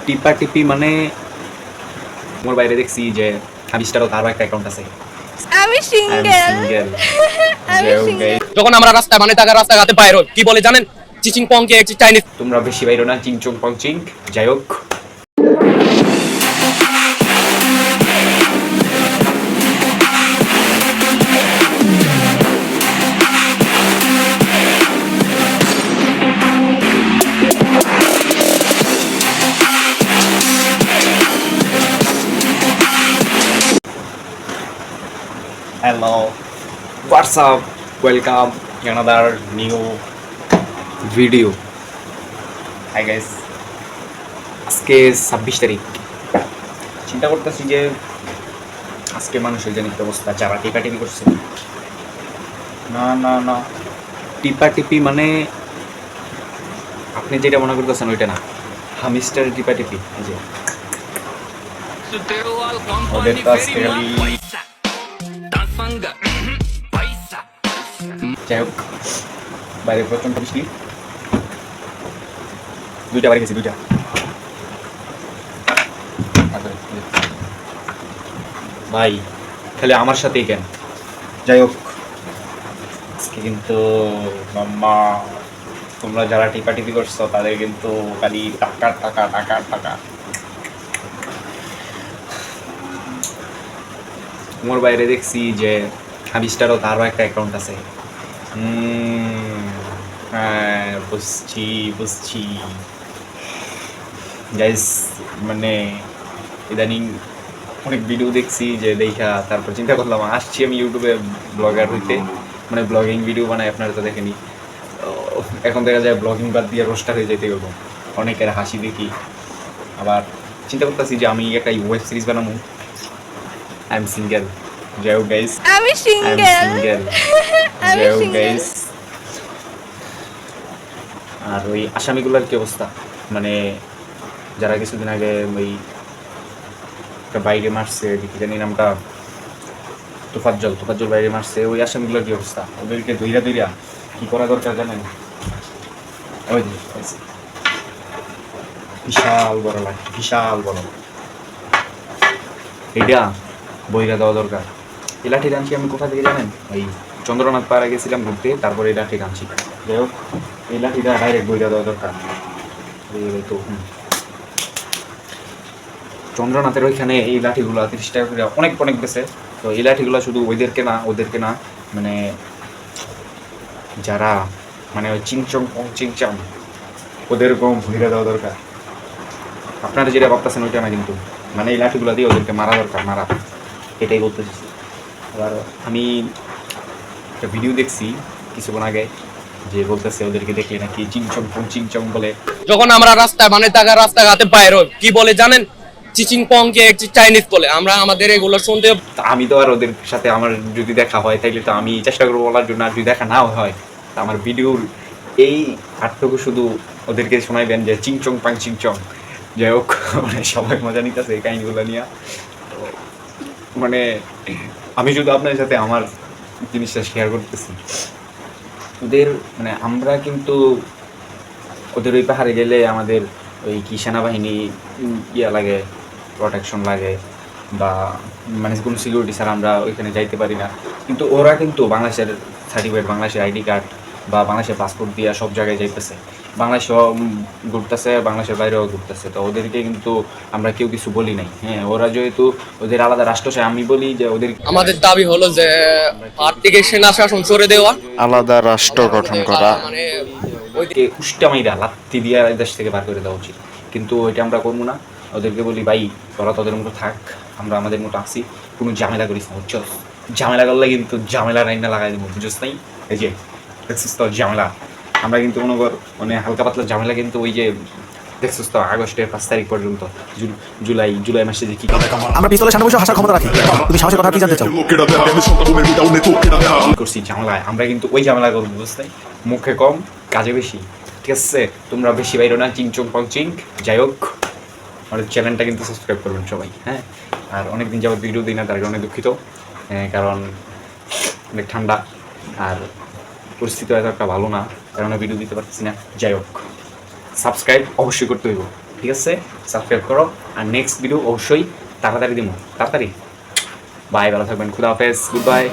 টিপি মানে মোর বাইরে দেখছি যে আবিষ্কারও তারও একটা অ্যাকাউন্ট আছে। আমি সিঙ্গেল। সিঙ্গেল। আমি সিঙ্গেল। যখন আমরা রাস্তাঘাটে বাইর হই কি বলে জানেন? চিচিং পংকে চাইনিজ। তোমরা বেশি বাইরো না, চিং চং পং চিং। যাই হোক, hello, what's up, welcome to another new video. Hi guys, আজকে 26 তারিখ। চিন্তা করতেছি যে আজকে মানুষের জানি কি অবস্থা, যারা টিপাটিপি করছে। না না না, টিপি মানে আপনি যেটা মনে করতেছেন ওইটা না, হামিস্টার টিপি। এই যে ওদের তো আজকে খালি যাই হোক, বাইরে প্রচন্ড বৃষ্টি। দুইটা বাড়ি গেছি, দুইটা। ভাই খালি আমার সাথেই কেন? যাই হোক, আজকে কিন্তু মাম্মা, তোমরা যারা টিপি করছো তাদের কিন্তু খালি টাকা টাকা টাকা টাকা। তোমার বাইরে দেখছি যে আবিষ্কারও তারও একটা অ্যাকাউন্ট আছে। হ্যাঁ, বুঝছি গাইস, মানে ইদানিং অনেক ভিডিও দেখছি, যে দেখা তারপর চিন্তা করলাম আসছি আমি ইউটিউবে ব্লগার হইতে, মানে ব্লগিং ভিডিও বানাই। আপনারা তো দেখেনি, এখন দেখা যায় ব্লগিং বাদ দিয়ে রোস্টার হয়ে যেতে গেল। অনেকের হাসি দেখি, আবার চিন্তা করতেছি যে আমি একটা ওয়েব সিরিজ বানাবো। I am single. যাই হোক গাইস, আমি সিঙ্গেল। যাই হোক গাইস, আর ওই আসামিগুলোর কি অবস্থা? মানে যারা কিছুদিন আগে ওই একটা বাইরে মারছে, কি জানি নামটা, তোফাজ্জল বাইরে মারছে, ওই আসামিগুলোর কি অবস্থা? ওদেরকে ধইরা কি করা দরকার জানেন? ওই যে বিশাল বড় এটা বইরা দেওয়া দরকার। এই লাঠি টানছি আমি কোথা থেকে জানেন? ওই চন্দ্রনাথ পাড়া গেছিলাম ঘুরতে, তারপরে এই লাঠি টানছি। যাই হোক, এই লাঠিটা ডাইরেক্ট বইরা দেওয়া দরকার। তো চন্দ্রনাথের ওইখানে এই লাঠিগুলো 30 টাকা করে অনেক বেছে। তো এই লাঠিগুলো শুধু ওদেরকে না, মানে যারা মানে ওই চিংচং ওদের কম ভুলিয়ে দেওয়া দরকার। আপনারা যেটা ভাবতেছেন ওইটা না, কিন্তু মানে এই লাঠিগুলো দিয়ে ওদেরকে মারা দরকার, এটাই বলতে চাইছি। আবার আমি একটা ভিডিও দেখছি কিছুক্ষণ আগে, যে বলতেছে ওদেরকে দেখলে নাকি চিংচং বলে। যখন আমরা রাস্তাঘাটে বাইর হই কি বলে জানেন? চিচিং পংকে চাইনিজ বলে। আমরা আমাদের এগুলো শুনতে, আমি তো আর ওদের সাথে আমার যদি দেখা হয় তাইলে তো আমি চেষ্টা করবো বলার জন্য, আর যদি দেখা নাও হয় তা আমার ভিডিওর এই পার্থক্য শুধু ওদেরকে শোনাইবেন যে চিংচং। যাই হোক, মানে সবাই মজা নিতেছে এই কাহিনিগুলো নিয়ে। তো মানে আমি শুধু আপনার সাথে আমার জিনিসটা শেয়ার করতেছি। ওদের মানে আমরা কিন্তু ওদের ওই পাহাড়ে গেলে আমাদের ওই কি সেনাবাহিনী লাগে, প্রোটেকশন লাগে, বা মানে কোনো সিকিউরিটি ছাড়া আমরা ওইখানে যাইতে পারি না। কিন্তু ওরা কিন্তু বাংলাদেশের সার্টিফিকেট, বাংলাদেশের আইডি কার্ড বা বাংলাদেশের পাসপোর্ট দিয়ে সব জায়গায় যাইতেছে। বাংলাদেশেও ঘুরতেছে, বাংলাদেশের বাইরেও ঘুরতেছে। তো ওদেরকে কিন্তু আমরা কেউ কিছু বলি নাই। হ্যাঁ, ওরা যেহেতু ওদের আলাদা রাষ্ট্র চায়, আমি বলি যে ওদের আমাদের দাবি হলো যে আর্থিক সেনা শাসন সরে দেওয়া, আলাদা রাষ্ট্র গঠন করা। মানে ওইদিকে উষ্টামাইরা লাত্তি দিয়ে দেশ থেকে বার করে দেওয়া উচিত। কিন্তু ওইটা আমরা করবো না। ওদেরকে বলি ভাই তোরা তোদের মতো থাক, আমরা আমাদের মতো আসি, কোনো ঝামেলা করিস না, বুঝছো? ঝামেলা করলে কিন্তু ঝামেলা রাইনা লাগাই দেবো, বুঝছ নাই? এই যে দেখছিস তো ঝামেলা, আমরা কিন্তু মনে কর মানে হালকা পাতলা ঝামেলা, কিন্তু ওই যে দেখছিস তো আগস্টের 5 তারিখ পর্যন্ত, জুলাই মাসে যে কি আমরা পিস্তলের সামনে বসে হাসার ক্ষমতা রাখি। তুমি সাহসের কথা কি জানতে চাও? করছি ঝামেলায়, আমরা কিন্তু ওই ঝামেলা করবো, বুঝতে? মুখে কম কাজে বেশি, ঠিক আছে? তোমরা বেশি বাইরো না, চিংচং পংচিং। যাই হোক, আমাদের চ্যানেলটা কিন্তু সাবস্ক্রাইব করবেন সবাই, হ্যাঁ? আর অনেকদিন যাবত ভিডিও দিই না, তার কারণে দুঃখিত, কারণ অনেক ঠান্ডা আর পরিস্থিতি এত একটা ভালো না, কারণে ভিডিও দিতে পারছি না। যাই হোক, সাবস্ক্রাইব অবশ্যই করতে হইব। ঠিক আছে, সাবস্ক্রাইব করো। আর নেক্সট ভিডিও অবশ্যই তাড়াতাড়ি দিব, তাড়াতাড়ি। বাই, ভালো থাকবেন, খুদা হাফেজ, গুড বাই।